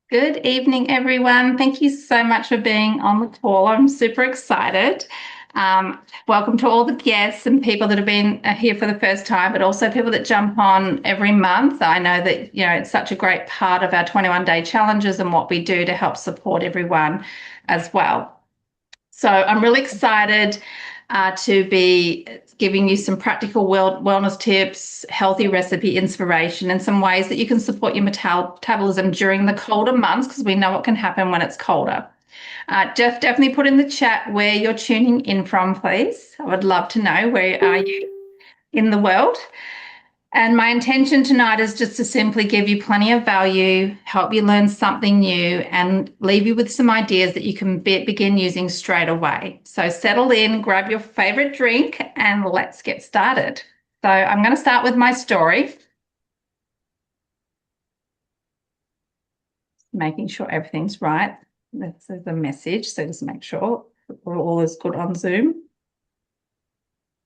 Good evening, everyone. Thank you so much for being on the call. I'm super excited. Welcome to all the guests and people that have been here for the first time, but also people that jump on every month. I know that, it's such a great part of our 21-day challenges and what we do to help support everyone as well. So I'm really excited to be giving you some practical wellness tips, healthy recipe inspiration, and some ways that you can support your metabolism during the colder months because we know what can happen when it's colder. Jeff, definitely put in the chat where you're tuning in from, please. I would love to know where are you in the world. And my intention tonight is just to simply give you plenty of value, help you learn something new, and leave you with some ideas that you can begin using straight away. So settle in, grab your favorite drink, and let's get started. So I'm going to start with my story, making sure everything's right. This is the message, so just make sure all is good on Zoom.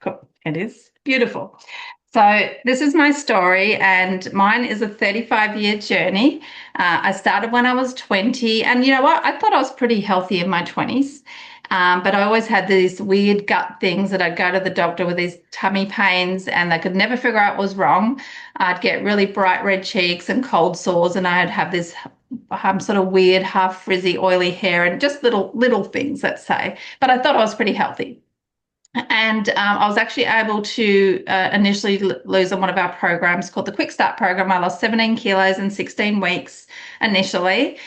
Cool. It is beautiful. So this is my story, and mine is a 35-year journey. I started when I was 20, and you know what? I thought I was pretty healthy in my 20s, but I always had these weird gut things that I'd go to the doctor with these tummy pains, and they could never figure out what was wrong. I'd get really bright red cheeks and cold sores, and I'd have this sort of weird, half frizzy, oily hair, and just little things, let's say. But I thought I was pretty healthy. And I was actually able to initially lose on one of our programs called the Kickstart program. I lost 17 kilos in 16 weeks initially.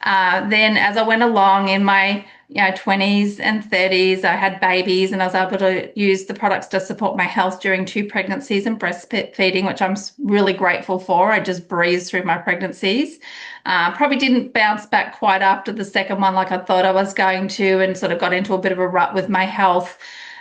Then as I went along in my 20s and 30s, I had babies and I was able to use the products to support my health during 2 pregnancies and breastfeeding, which I'm really grateful for. I just breezed through my pregnancies. Probably didn't bounce back quite after the second one like I thought I was going to, and sort of got into a bit of a rut with my health.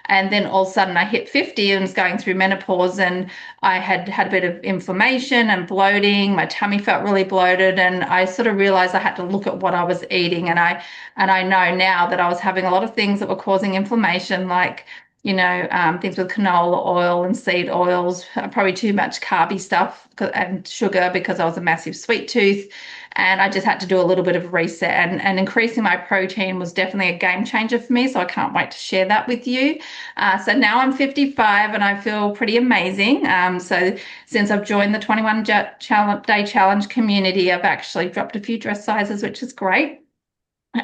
And then all of a sudden I hit 50 and was going through menopause, and I had a bit of inflammation and bloating. My tummy felt really bloated, and I sort of realized I had to look at what I was eating. And I know now that I was having a lot of things that were causing inflammation, like things with canola oil and seed oils, probably too much carby stuff and sugar because I was a massive sweet tooth. And I just had to do a little bit of a reset, and increasing my protein was definitely a game changer for me. So I can't wait to share that with you. So now I'm 55 and I feel pretty amazing. So since I've joined the 21-day challenge community, I've actually dropped a few dress sizes, which is great.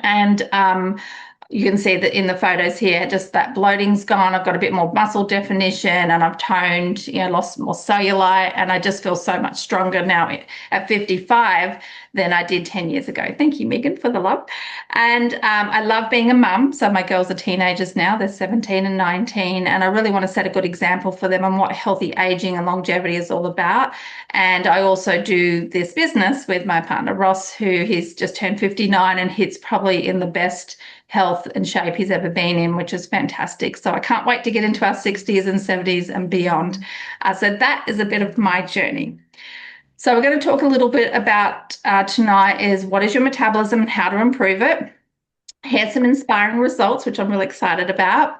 And you can see that in the photos here, just that bloating's gone. I've got a bit more muscle definition, and I've toned, lost more cellulite, and I just feel so much stronger now at 55 than I did 10 years ago. Thank you, Megan, for the love. And I love being a mum. So my girls are teenagers now. They're 17 and 19, and I really want to set a good example for them on what healthy aging and longevity is all about. And I also do this business with my partner, Ross, who he's just turned 59, and he's probably in the best health and shape he's ever been in, which is fantastic. So I can't wait to get into our 60s and 70s and beyond. So that is a bit of my journey. So we're going to talk a little bit about tonight is what is your metabolism and how to improve it. Here's some inspiring results, which I'm really excited about.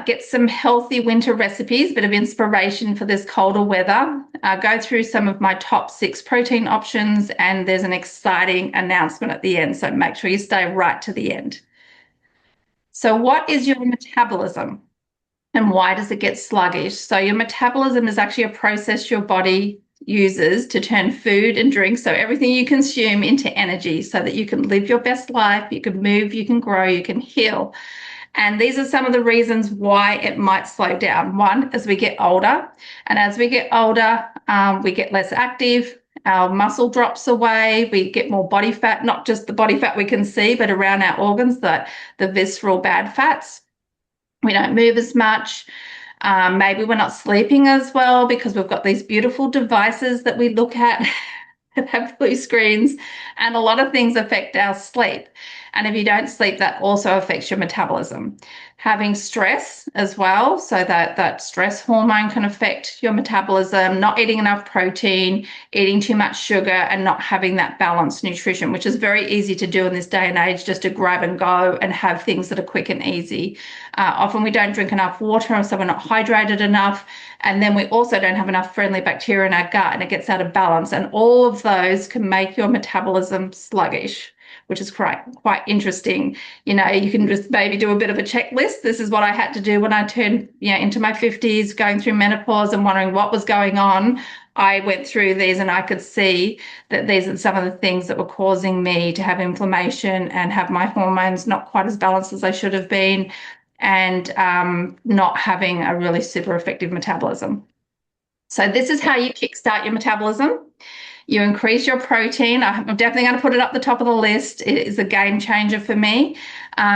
Get some healthy winter recipes, bit of inspiration for this colder weather. Go through some of my top 6 protein options, and there's an exciting announcement at the end. So make sure you stay right to the end. So what is your metabolism and why does it get sluggish? So your metabolism is actually a process your body uses to turn food and drink, so everything you consume, into energy so that you can live your best life, you can move, you can grow, you can heal. And these are some of the reasons why it might slow down. One, as we get older, and as we get older, we get less active. Our muscle drops away, we get more body fat, not just the body fat we can see, but around our organs, the visceral bad fats. We don't move as much. Maybe we're not sleeping as well because we've got these beautiful devices that we look at that have blue screens, and a lot of things affect our sleep. And if you don't sleep, that also affects your metabolism. Having stress as well, so that stress hormone can affect your metabolism, not eating enough protein, eating too much sugar, and not having that balanced nutrition, which is very easy to do in this day and age, just to grab and go and have things that are quick and easy. Often we don't drink enough water, so we're not hydrated enough. And then we also don't have enough friendly bacteria in our gut, and it gets out of balance. And all of those can make your metabolism sluggish, which is quite interesting. You know, you can just maybe do a bit of a checklist. This is what I had to do when I turned, into my 50s, going through menopause and wondering what was going on. I went through these and I could see that these are some of the things that were causing me to have inflammation and have my hormones not quite as balanced as they should have been, and not having a really super effective metabolism. So this is how you kickstart your metabolism. You increase your protein. I'm definitely going to put it up the top of the list. It is a game changer for me.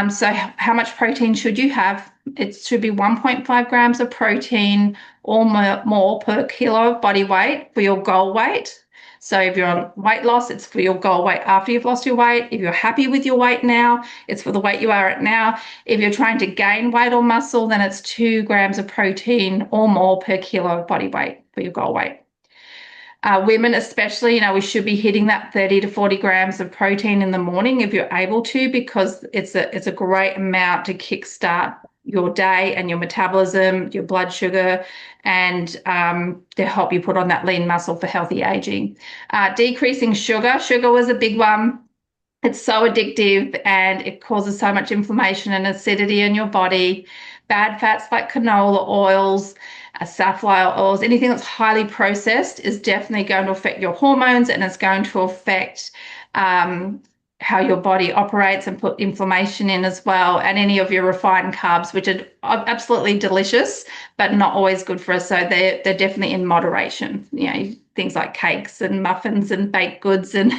So how much protein should you have? It should be 1.5 grams of protein or more per kilo of body weight for your goal weight. So if you're on weight loss, it's for your goal weight after you've lost your weight. If you're happy with your weight now, it's for the weight you are at now. If you're trying to gain weight or muscle, then it's 2 grams of protein or more per kilo of body weight for your goal weight. Women especially, we should be hitting that 30 to 40 grams of protein in the morning if you're able to, because it's a great amount to kickstart your day and your metabolism, your blood sugar, and to help you put on that lean muscle for healthy aging. Decreasing sugar. Sugar was a big one. It's so addictive and it causes so much inflammation and acidity in your body. Bad fats like canola oils, safflower oils, anything that's highly processed is definitely going to affect your hormones, and it's going to affect how your body operates and put inflammation in as well. And any of your refined carbs, which are absolutely delicious, but not always good for us. So they're definitely in moderation. Things like cakes and muffins and baked goods and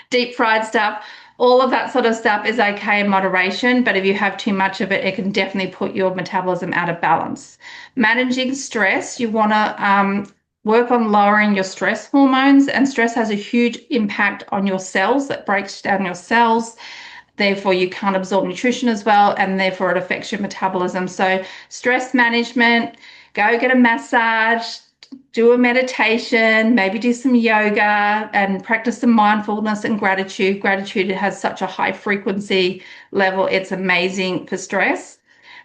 deep fried stuff. All of that sort of stuff is okay in moderation, but if you have too much of it, it can definitely put your metabolism out of balance. Managing stress, you want to work on lowering your stress hormones, and stress has a huge impact on your cells. That breaks down your cells. Therefore, you can't absorb nutrition as well, and therefore it affects your metabolism. So stress management, go get a massage, do a meditation, maybe do some yoga, and practice some mindfulness and gratitude. Gratitude has such a high frequency level. It's amazing for stress.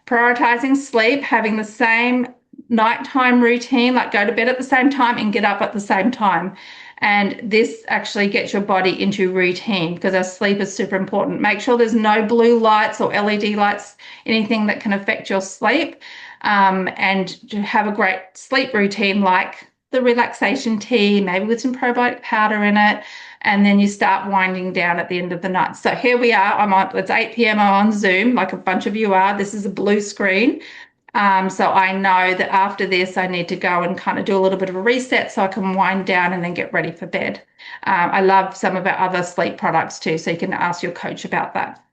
Prioritizing sleep, having the same nighttime routine, like go to bed at the same time and get up at the same time. And this actually gets your body into routine, because our sleep is super important. Make sure there's no blue lights or LED lights, anything that can affect your sleep. And to have a great sleep routine, like the relaxation tea, maybe with some probiotic powder in it, and then you start winding down at the end of the night. So here we are. It's 8 p.m. I'm on Zoom, like a bunch of you are. This is a blue screen. So I know that after this, I need to go and kind of do a little bit of a reset so I can wind down and then get ready for bed. I love some of our other sleep products too, so you can ask your coach about that.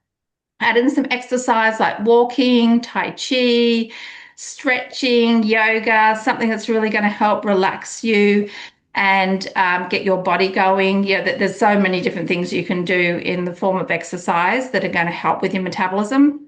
Add in some exercise like walking, Tai Chi, stretching, yoga, something that's really going to help relax you and get your body going. There's so many different things you can do in the form of exercise that are going to help with your metabolism.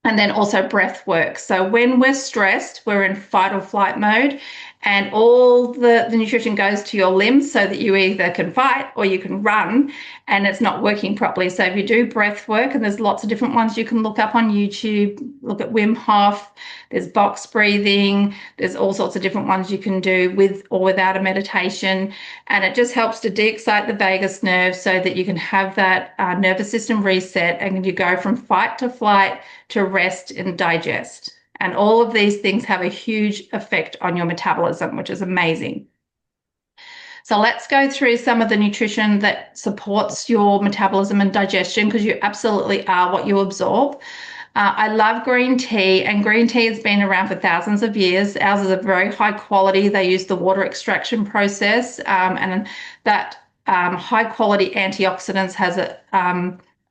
And then also breath work. So when we're stressed, we're in fight or flight mode, and all the nutrition goes to your limbs so that you either can fight or you can run, and it's not working properly. So if you do breath work, and there's lots of different ones you can look up on YouTube, look at Wim Hof, there's box breathing, there's all sorts of different ones you can do with or without a meditation. And it just helps to de-excite the vagus nerve so that you can have that nervous system reset, and you go from fight to flight to rest and digest. And all of these things have a huge effect on your metabolism, which is amazing. So let's go through some of the nutrition that supports your metabolism and digestion, because you absolutely are what you absorb. I love green tea, and green tea has been around for thousands of years. Ours is a very high quality. They use the water extraction process, and that high quality antioxidants has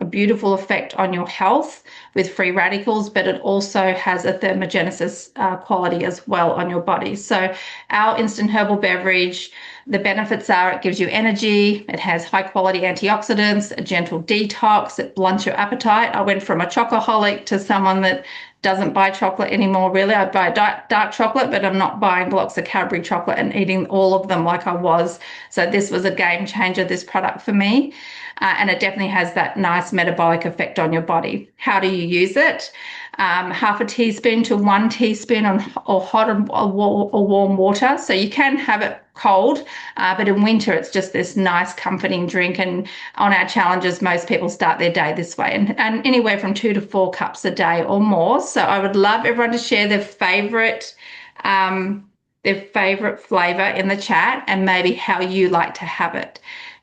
a beautiful effect on your health with free radicals, but it also has a thermogenesis quality as well on your body. So our instant herbal beverage, the benefits are it gives you energy, it has high quality antioxidants, a gentle detox, it blunts your appetite. I went from a chocoholic to someone that doesn't buy chocolate anymore, really. I buy dark chocolate, but I'm not buying blocks of Cadbury chocolate and eating all of them like I was. So this was a game changer, this product for me. And it definitely has that nice metabolic effect on your body. How do you use it? Half a teaspoon to 1 teaspoon or hot or warm water. So you can have it cold, but in winter it's just this nice comforting drink. And on our challenges, most people start their day this way, and anywhere from 2 to 4 cups a day or more. So I would love everyone to share their favorite flavor in the chat and maybe how you like to have it.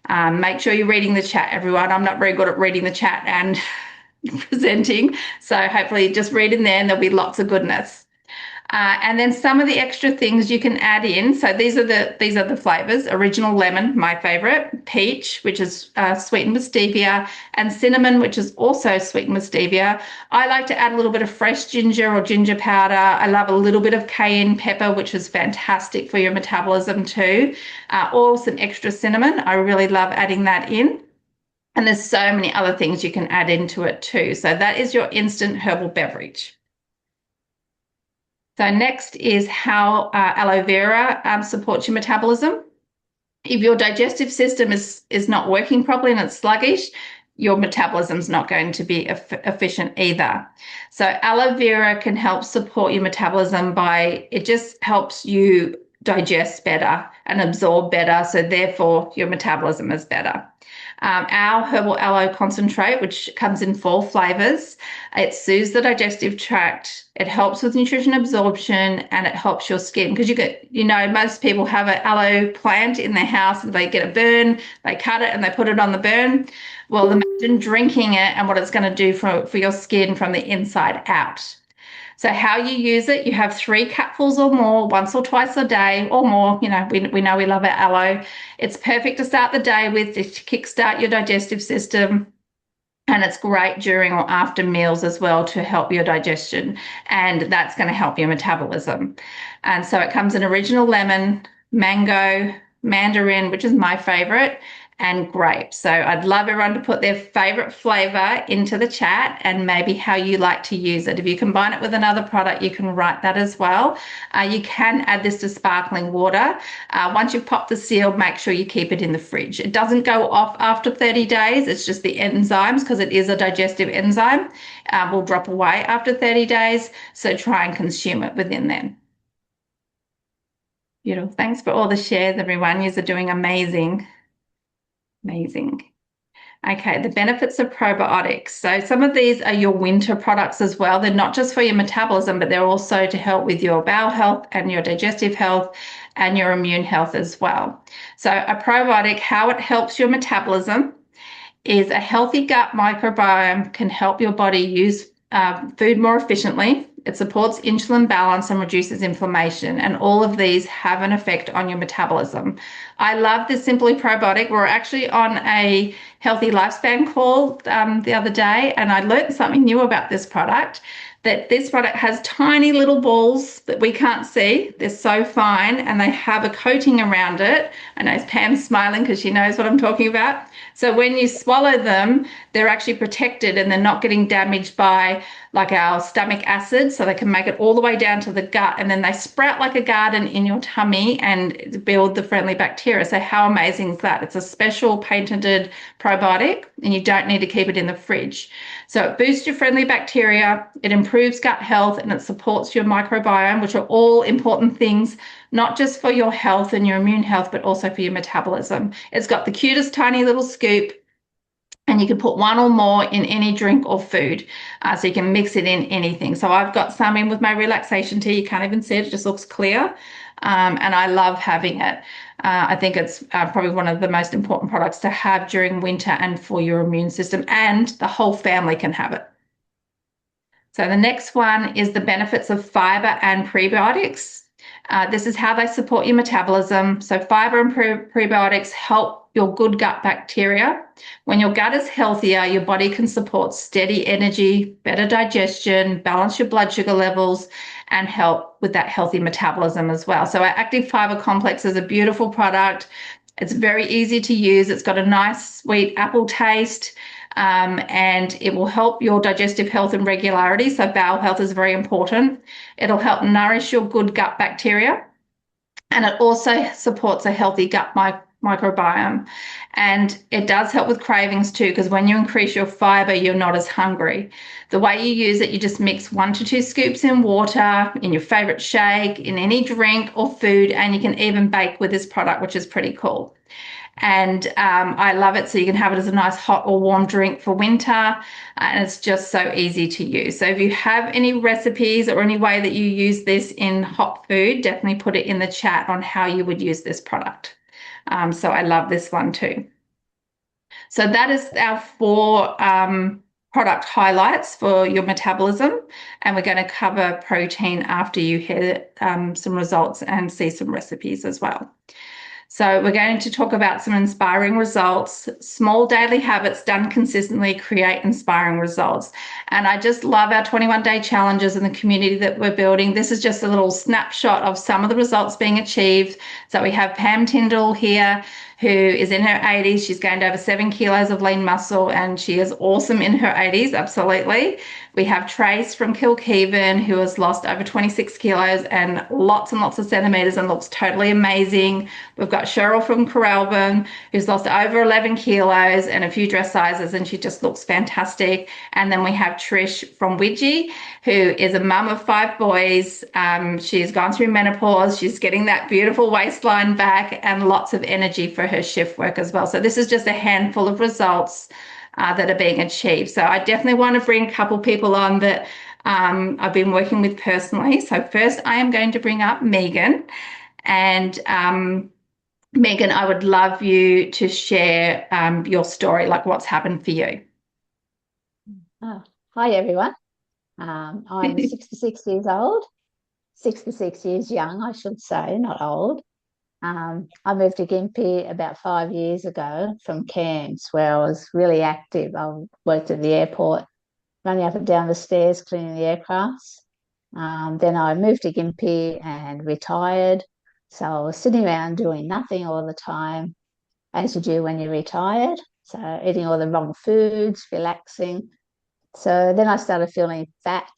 Make sure you're reading the chat, everyone. I'm not very good at reading the chat and presenting, so hopefully just read in there and there'll be lots of goodness. And then some of the extra things you can add in. So these are the flavors: original lemon, my favorite; peach, which is sweetened with stevia; and cinnamon, which is also sweetened with stevia. I like to add a little bit of fresh ginger or ginger powder. I love a little bit of cayenne pepper, which is fantastic for your metabolism too, or some extra cinnamon. I really love adding that in. And there's so many other things you can add into it too. So that is your instant herbal beverage. So next is how aloe vera supports your metabolism. If your digestive system is not working properly and it's sluggish, your metabolism's not going to be efficient either. So aloe vera can help support your metabolism it just helps you digest better and absorb better, so therefore your metabolism is better. Our herbal aloe concentrate, which comes in 4 flavors, it soothes the digestive tract, it helps with nutrition absorption, and it helps your skin. Because most people have an aloe plant in their house and they get a burn, they cut it and they put it on the burn. Well, imagine drinking it and what it's going to do for your skin from the inside out. So how you use it, you have 3 cupfuls or more, once or twice a day or more. We know we love our aloe. It's perfect to start the day with, to kickstart your digestive system. And it's great during or after meals as well to help your digestion. And that's going to help your metabolism. And so it comes in original lemon, mango, mandarin, which is my favorite, and grape. So I'd love everyone to put their favorite flavor into the chat and maybe how you like to use it. If you combine it with another product, you can write that as well. You can add this to sparkling water. Once you've popped the seal, make sure you keep it in the fridge. It doesn't go off after 30 days. It's just the enzymes, because it is a digestive enzyme, will drop away after 30 days. So try and consume it within then. Beautiful. Thanks for all the shares, everyone. You're doing amazing. Amazing. Okay, the benefits of probiotics. So some of these are your winter products as well. They're not just for your metabolism, but they're also to help with your bowel health and your digestive health and your immune health as well. So a probiotic, how it helps your metabolism is a healthy gut microbiome can help your body use food more efficiently. It supports insulin balance and reduces inflammation, and all of these have an effect on your metabolism. I love this Simply Probiotic. We're actually on a healthy lifespan call the other day, and I learned something new about this product, that this product has tiny little balls that we can't see. They're so fine, and they have a coating around it. I know Pam's smiling because she knows what I'm talking about. So when you swallow them, they're actually protected and they're not getting damaged by like our stomach acid, so they can make it all the way down to the gut, and then they sprout like a garden in your tummy and build the friendly bacteria. So how amazing is that? It's a special patented probiotic, and you don't need to keep it in the fridge. So it boosts your friendly bacteria, it improves gut health, and it supports your microbiome, which are all important things, not just for your health and your immune health, but also for your metabolism. It's got the cutest tiny little scoop, and you can put 1 or more in any drink or food. So you can mix it in anything. So I've got some in with my relaxation tea. You can't even see it, it just looks clear. And I love having it. I think it's probably one of the most important products to have during winter and for your immune system, and the whole family can have it. So the next one is the benefits of fiber and prebiotics. This is how they support your metabolism. So fiber and prebiotics help your good gut bacteria. When your gut is healthier, your body can support steady energy, better digestion, balance your blood sugar levels, and help with that healthy metabolism as well. So our active fiber complex is a beautiful product. It's very easy to use. It's got a nice sweet apple taste. And it will help your digestive health and regularity. So bowel health is very important. It'll help nourish your good gut bacteria. And it also supports a healthy gut microbiome. And it does help with cravings too, because when you increase your fiber, you're not as hungry. The way you use it, you just mix 1 to 2 scoops in water, in your favorite shake, in any drink or food, and you can even bake with this product, which is pretty cool. And I love it. So you can have it as a nice hot or warm drink for winter. And it's just so easy to use. So if you have any recipes or any way that you use this in hot food, definitely put it in the chat on how you would use this product. So I love this one too. So that is our 4 product highlights for your metabolism. And we're going to cover protein after you hear some results and see some recipes as well. So we're going to talk about some inspiring results. Small daily habits done consistently create inspiring results. And I just love our 21-day challenges and the community that we're building. This is just a little snapshot of some of the results being achieved. So we have Pam Tyndall here, who is in her 80s. She's gained over 7 kilos of lean muscle, and she is awesome in her 80s, absolutely. We have Trace from Kilkeven, who has lost over 26 kilos and lots of centimeters and looks totally amazing. We've got Cheryl from Coralbin, who's lost over 11 kilos and a few dress sizes, and she just looks fantastic. And then we have Trish from Widgie, who is a mum of 5 boys. She's gone through menopause. She's getting that beautiful waistline back and lots of energy for her shift work as well. So this is just a handful of results that are being achieved. So I definitely want to bring a couple people on that I've been working with personally. So first I am going to bring up Megan. And Megan, I would love you to share your story, like what's happened for you. Oh, hi, everyone. I'm 66 years old, 66 years young, I should say, not old. I moved to Gympie about 5 years ago from Cairns, where I was really active. I worked at the airport, running up and down the stairs, cleaning the aircrafts. Then I moved to Gympie and retired. So I was sitting around doing nothing all the time, as you do when you're retired. So eating all the wrong foods, relaxing. So then I started feeling fat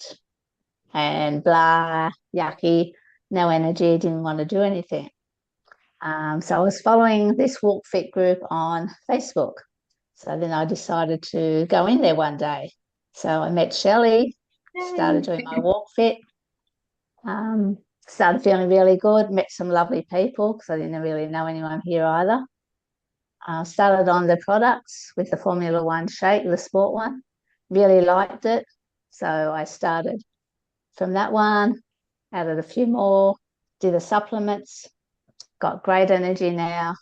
and blah, yucky, no energy, didn't want to do anything. So I was following this Walk Fit group on Facebook. So then I decided to go in there one day. So I met Shelley, started doing my Walk Fit, started feeling really good, met some lovely people because I didn't really know anyone here either. Started on the products with the Formula One shake, the sport one, really liked it. So I started from that one, added a few more, did the supplements, got great energy now.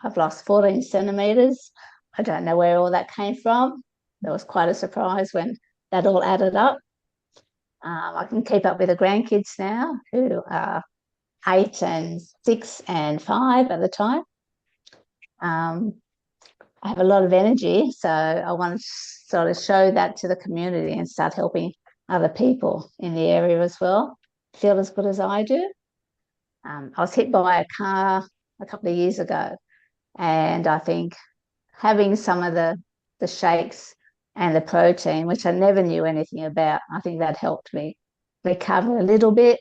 I've lost 14 centimeters. I don't know where all that came from. That was quite a surprise when that all added up. I can keep up with the grandkids now, who are 8 and 6 and 5 at the time. I have a lot of energy, so I want to sort of show that to the community and start helping other people in the area as well feel as good as I do. I was hit by a car a couple of years ago, and I think having some of the shakes and the protein, which I never knew anything about, I think that helped me recover a little bit.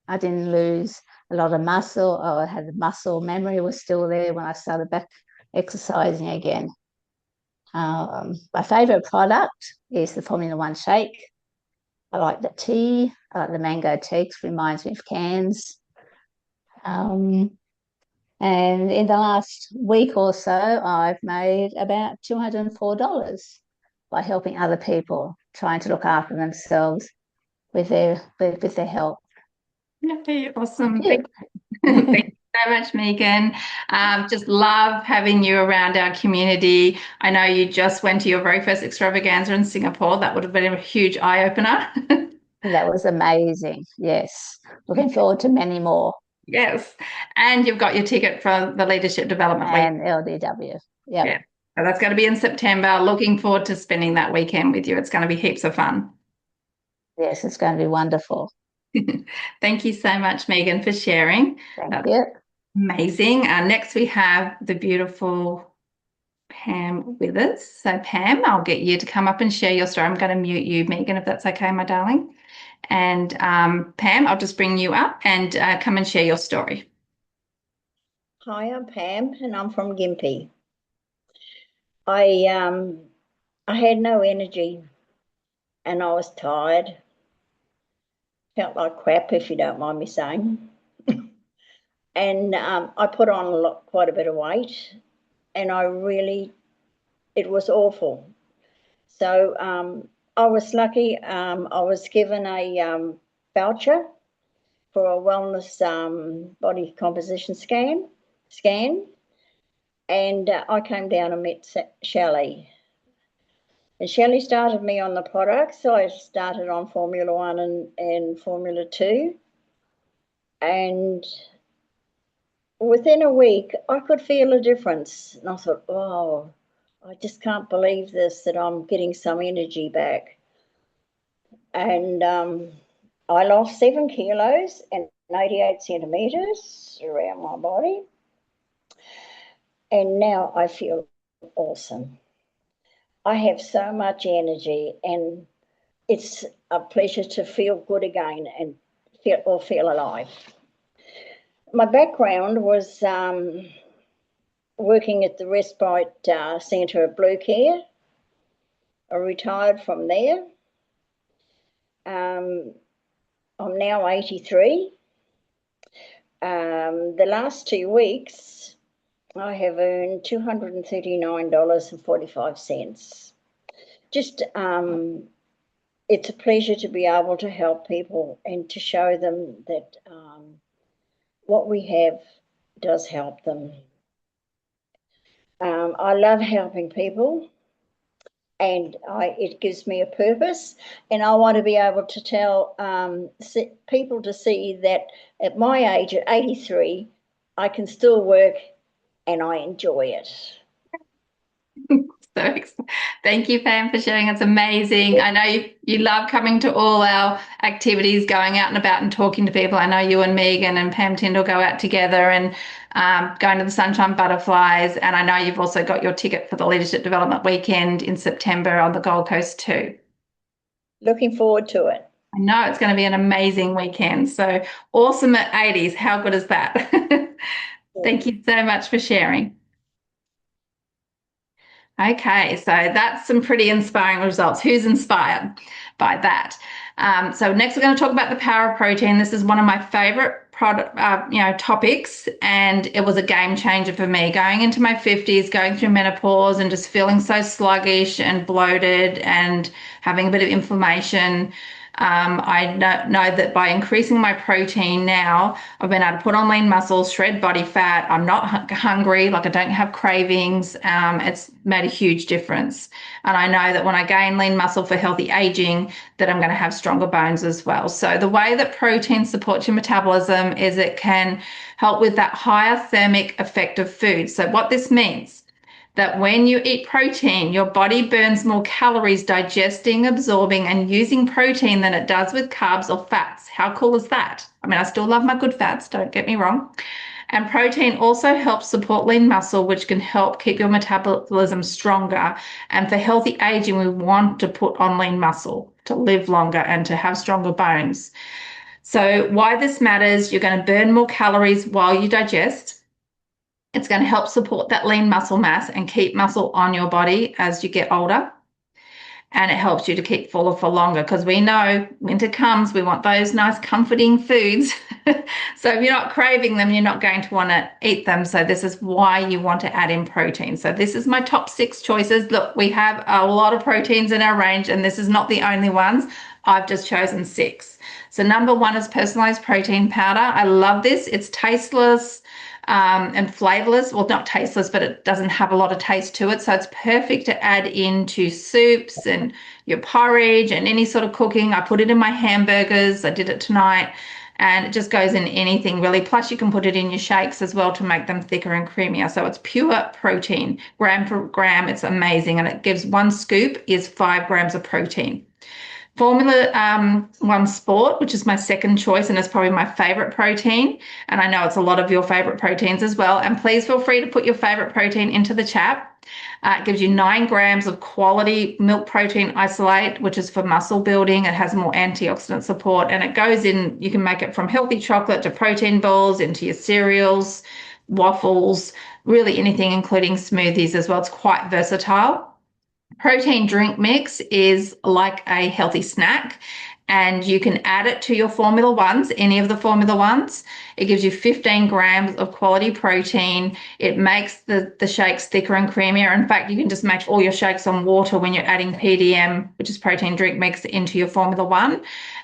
I didn't lose a lot of muscle, or I had the muscle memory was still there when I started back exercising again. My favorite product is the Formula One shake. I like the tea. I like the mango tea because it reminds me of Cairns. And in the last week or so, I've made about $204 by helping other people trying to look after themselves with their health. Yeah, awesome. Thank you so much, Megan. Just love having you around our community. I know you just went to your very first extravaganza in Singapore. That would have been a huge eye-opener. That was amazing. Yes. Looking forward to many more. Yes. And you've got your ticket for the Leadership Development Week. And LDW. Yep. Yeah. So that's going to be in September. Looking forward to spending that weekend with you. It's going to be heaps of fun. Yes, it's going to be wonderful. Thank you so much, Megan, for sharing. Thank That's you. amazing. Next, we have the beautiful Pam with us. So, Pam, I'll get you to come up and share your story. I'm going to mute you, Megan, if that's okay, my darling. And Pam, I'll just bring you up and come and share your story. Hi, I'm Pam, and I'm from Gympie. I had no energy, and I was tired. Felt like crap, if you don't mind me saying. And I put on quite a bit of weight, and it was awful. So I was lucky. I was given a voucher for a wellness body composition scan, and I came down and met Shelley. And Shelley started me on the products. So I started on Formula 1 and Formula 2. And within a week, I could feel a difference. And I thought, oh, I just can't believe this, that I'm getting some energy back. And I lost 7 kilos and 88 centimetres around my body. And now I feel awesome. I have so much energy, and it's a pleasure to feel good again and feel alive. My background was working at the Respite Centre at Blue Care. I retired from there. I'm now 83. The last 2 weeks, I have earned $239.45. Just it's a pleasure to be able to help people and to show them that what we have does help them. I love helping people, and it gives me a purpose, and I want to be able to tell people to see that at my age, at 83, I can still work and I enjoy it. So thank you, Pam, for sharing. It's amazing. I know you love coming to all our activities, going out and about and talking to people. I know you and Megan and Pam Tyndall go out together and going to the Sunshine Butterflies. And I know you've also got your ticket for the Leadership Development Weekend in September on the Gold Coast too. Looking forward to it. I know it's going to be an amazing weekend. So awesome at 80s. How good is that? Thank you so much for sharing. Okay, so that's some pretty inspiring results. Who's inspired by that? So next we're going to talk about the power of protein. This is one of my favorite topics, and it was a game changer for me. Going into my 50s, going through menopause, and just feeling so sluggish and bloated and having a bit of inflammation. I know that by increasing my protein now, I've been able to put on lean muscles, shred body fat. I'm not hungry, like I don't have cravings. It's made a huge difference. And I know that when I gain lean muscle for healthy aging, that I'm going to have stronger bones as well. So the way that protein supports your metabolism is it can help with that higher thermic effect of food. So what this means, that when you eat protein, your body burns more calories digesting, absorbing, and using protein than it does with carbs or fats. How cool is that? I mean, I still love my good fats, don't get me wrong. And protein also helps support lean muscle, which can help keep your metabolism stronger. And for healthy aging, we want to put on lean muscle to live longer and to have stronger bones. So why this matters, you're going to burn more calories while you digest. It's going to help support that lean muscle mass and keep muscle on your body as you get older. And it helps you to keep fuller for longer, because we know winter comes, we want those nice comforting foods. So if you're not craving them, you're not going to want to eat them. So this is why you want to add in protein. So this is my top 6 choices. Look, we have a lot of proteins in our range, and this is not the only ones. I've just chosen 6. So number 1 is personalized protein powder. I love this. It's tasteless and flavorless. Well, not tasteless, but it doesn't have a lot of taste to it. So it's perfect to add into soups and your porridge and any sort of cooking. I put it in my hamburgers. I did it tonight. and it just goes in anything really. Plus you can put it in your shakes as well to make them thicker and creamier. So it's pure protein, gram for gram. It's amazing, and it gives 1 scoop is 5 grams of protein. Formula One Sport, which is my second choice and is probably my favorite protein. And I know it's a lot of your favorite proteins as well. And please feel free to put your favorite protein into the chat. It gives you 9 grams of quality milk protein isolate, which is for muscle building. It has more antioxidant support, and it goes in, you can make it from healthy chocolate to protein balls, into your cereals, waffles, really anything, including smoothies as well. It's quite versatile. Protein drink mix is like a healthy snack, and you can add it to your Formula Ones, any of the Formula Ones. It gives you 15 grams of quality protein. It makes the shakes thicker and creamier. In fact, you can just make all your shakes on water when you're adding PDM, which is protein drink mix, into your Formula One.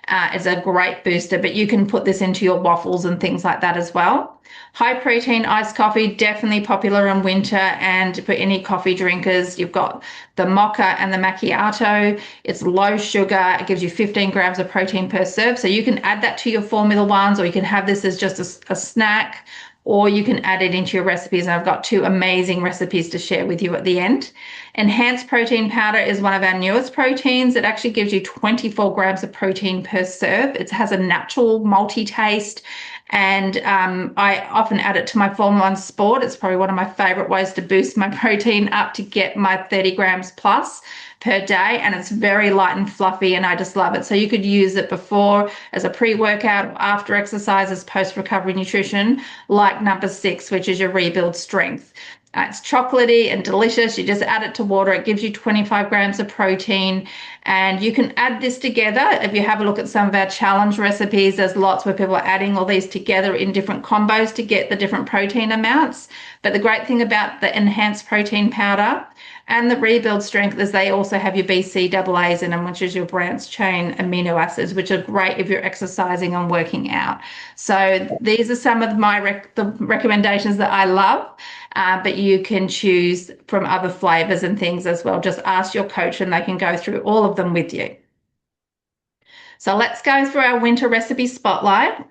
It's a great booster, but you can put this into your waffles and things like that as well. High protein iced coffee, definitely popular in winter, and for any coffee drinkers, you've got the mocha and the macchiato. It's low sugar. It gives you 15 grams of protein per serve. So you can add that to your Formula Ones, or you can have this as just a snack, or you can add it into your recipes. And I've got 2 amazing recipes to share with you at the end. Enhanced protein powder is one of our newest proteins. It actually gives you 24 grams of protein per serve. It has a natural malty taste. And I often add it to my Formula One Sport. It's probably one of my favorite ways to boost my protein up to get my 30 grams plus per day. And it's very light and fluffy, and I just love it. So you could use it before as a pre-workout, or after exercise as post-recovery nutrition, like number 6, which is your rebuild strength. It's chocolatey and delicious. You just add it to water. It gives you 25 grams of protein, and you can add this together. If you have a look at some of our challenge recipes, there's lots where people are adding all these together in different combos to get the different protein amounts. But the great thing about the enhanced protein powder and the rebuild strength is they also have your BCAAs in them, which is your branched chain amino acids, which are great if you're exercising and working out. So these are some of my the recommendations that I love, but you can choose from other flavors and things as well. Just ask your coach and they can go through all of them with you. So let's go through our winter recipe spotlight.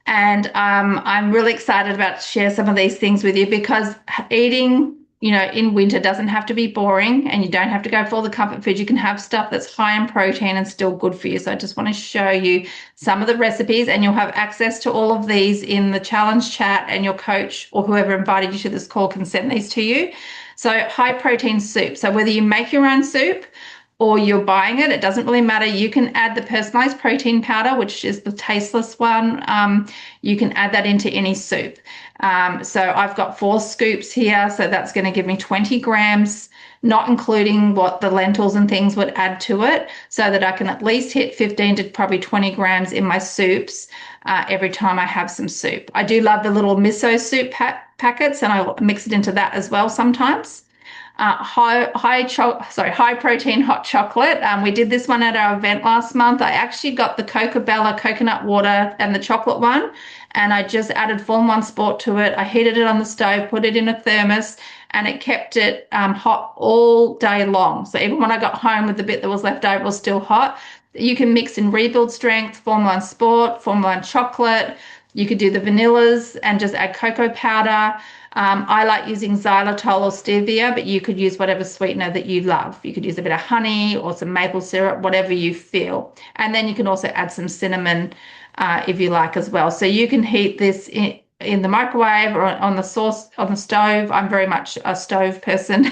And I'm really excited about to share some of these things with you, because eating, in winter doesn't have to be boring, and you don't have to go for all the comfort food. You can have stuff that's high in protein and still good for you. So I just want to show you some of the recipes, and you'll have access to all of these in the challenge chat, and your coach or whoever invited you to this call can send these to you. So high protein soup. So whether you make your own soup or you're buying it, it doesn't really matter. You can add the personalized protein powder, which is the tasteless one. You can add that into any soup. So I've got 4 scoops here. So that's going to give me 20 grams, not including what the lentils and things would add to it, so that I can at least hit 15 to probably 20 grams in my soups every time I have some soup. I do love the little miso soup packets, and I mix it into that as well sometimes. High protein hot chocolate. We did this one at our event last month. I actually got the Cocobella coconut water and the chocolate one, and I just added Formula One Sport to it. I heated it on the stove, put it in a thermos, and it kept it hot all day long. So even when I got home with the bit that was left over, it was still hot. You can mix in rebuild strength, Formula One Sport, Formula One chocolate. You could do the vanillas and just add cocoa powder. I like using xylitol or stevia, but you could use whatever sweetener that you love. You could use a bit of honey or some maple syrup, whatever you feel. And then you can also add some cinnamon if you like as well. So you can heat this in the microwave or on the stove. I'm very much a stove person.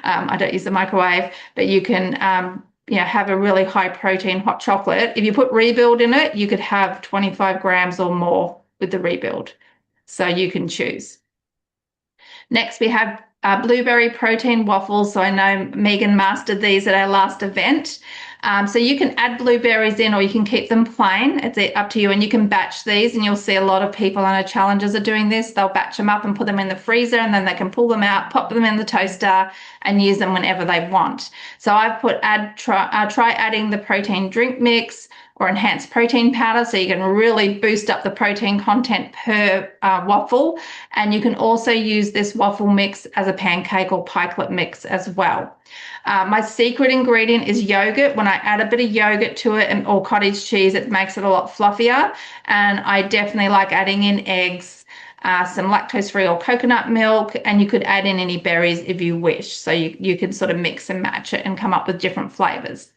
I don't use the microwave, but you can have a really high protein hot chocolate. If you put rebuild in it, you could have 25 grams or more with the rebuild. So you can choose. Next, we have blueberry protein waffles. So I know Megan mastered these at our last event. So you can add blueberries in, or you can keep them plain. It's up to you. And you can batch these, and you'll see a lot of people on our challenges are doing this. They'll batch them up and put them in the freezer, and then they can pull them out, pop them in the toaster, and use them whenever they want. So I've try adding the protein drink mix, or enhanced protein powder, so you can really boost up the protein content per waffle. And you can also use this waffle mix as a pancake or pikelet mix as well. My secret ingredient is yogurt. When I add a bit of yogurt to it or cottage cheese, it makes it a lot fluffier. And I definitely like adding in eggs, some lactose-free or coconut milk, and you could add in any berries if you wish. So you can sort of mix and match it and come up with different flavors.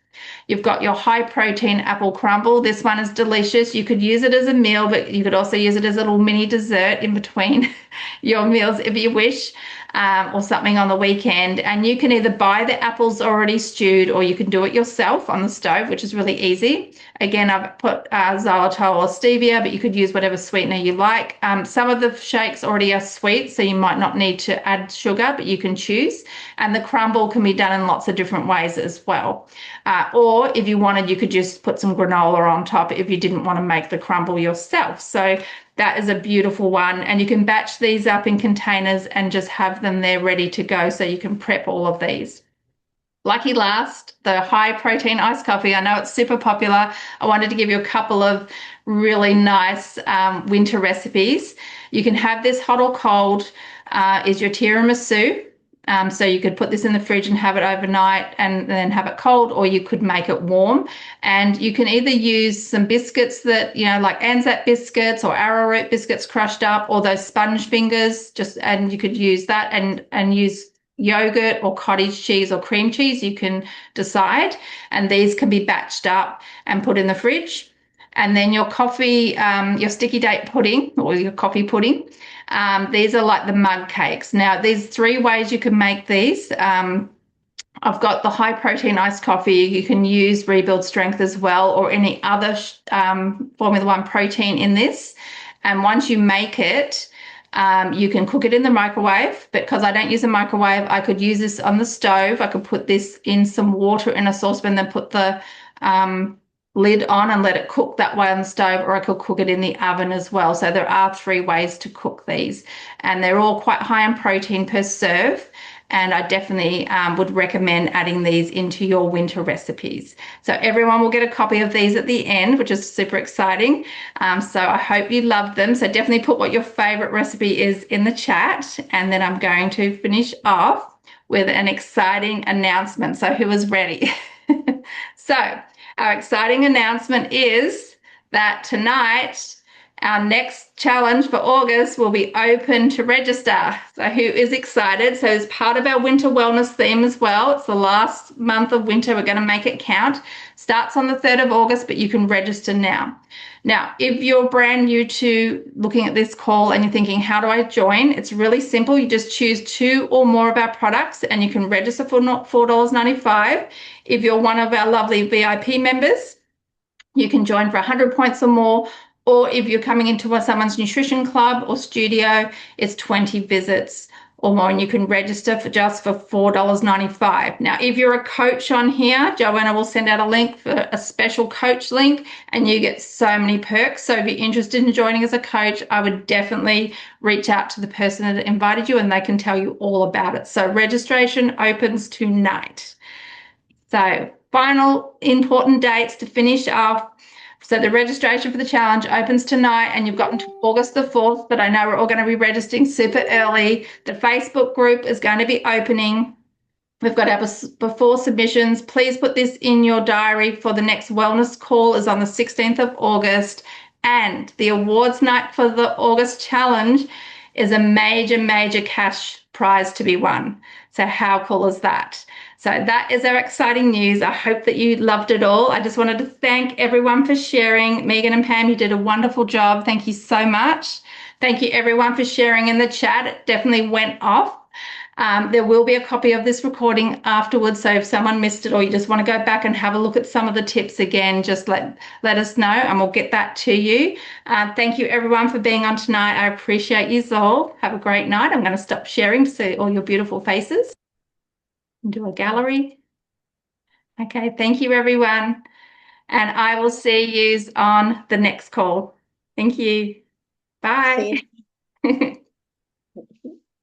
You've got your high protein apple crumble. This one is delicious. You could use it as a meal, but you could also use it as a little mini dessert in between your meals if you wish, or something on the weekend. And you can either buy the apples already stewed, or you can do it yourself on the stove, which is really easy. Again, I've put xylitol or stevia, but you could use whatever sweetener you like. Some of the shakes already are sweet, so you might not need to add sugar, but you can choose. And the crumble can be done in lots of different ways as well. Or if you wanted, you could just put some granola on top if you didn't want to make the crumble yourself. So that is a beautiful one. And you can batch these up in containers and just have them there ready to go, so you can prep all of these. Lucky last, the high protein iced coffee. I know it's super popular. I wanted to give you a couple of really nice winter recipes. You can have this hot or cold, is your tiramisu. So you could put this in the fridge and have it overnight and then have it cold, or you could make it warm. And you can either use some biscuits that, like Anzac biscuits or arrowroot biscuits crushed up, or those sponge fingers, and you could use that and use yogurt or cottage cheese or cream cheese, you can decide. And these can be batched up and put in the fridge. And then your coffee, your sticky date pudding or your coffee pudding, these are like the mug cakes. Now, there's 3 ways you can make these. I've got the high protein iced coffee. You can use Rebuild Strength as well, or any other Formula 1 protein in this. And once you make it, you can cook it in the microwave. But because I don't use a microwave, I could use this on the stove. I could put this in some water in a saucepan, then put the lid on and let it cook that way on the stove, or I could cook it in the oven as well. So there are 3 ways to cook these, and they're all quite high in protein per serve. And I definitely would recommend adding these into your winter recipes. So everyone will get a copy of these at the end, which is super exciting. So I hope you love them. So definitely put what your favorite recipe is in the chat. And then I'm going to finish off with an exciting announcement. So who is ready? So our exciting announcement is that tonight, our next challenge for August will be open to register. So who is excited? So as part of our winter wellness theme as well, it's the last month of winter. We're going to make it count. Starts on the 3rd of August, but you can register now. Now, if you're brand new to looking at this call and you're thinking, how do I join? It's really simple. You just choose 2 or more of our products and you can register for $4.95. If you're one of our lovely VIP members, you can join for 100 points or more. Or if you're coming into someone's nutrition club or studio, it's 20 visits or more, and you can register for just for $4.95. Now, if you're a coach on here, Joanna will send out a link for a special coach link, and you get so many perks. So if you're interested in joining as a coach, I would definitely reach out to the person that invited you, and they can tell you all about it. So registration opens tonight. So final important dates to finish off. So the registration for the challenge opens tonight, and you've got until August the 4th, but I know we're all going to be registering super early. The Facebook group is going to be opening. We've got our before submissions. Please put this in your diary for the next wellness call is on the 16th of August. And the awards night for the August challenge is a major, major cash prize to be won. So how cool is that? So that is our exciting news. I hope that you loved it all. I just wanted to thank everyone for sharing. Megan and Pam, you did a wonderful job. Thank you so much. Thank you everyone for sharing in the chat. It definitely went off. There will be a copy of this recording afterwards. So if someone missed it or you just want to go back and have a look at some of the tips again, just let us know and we'll get that to you. Thank you everyone for being on tonight. I appreciate you all. Have a great night. I'm going to stop sharing to see all your beautiful faces. Do a gallery. Okay, thank you everyone. And I will see you on the next call. Thank you. Bye.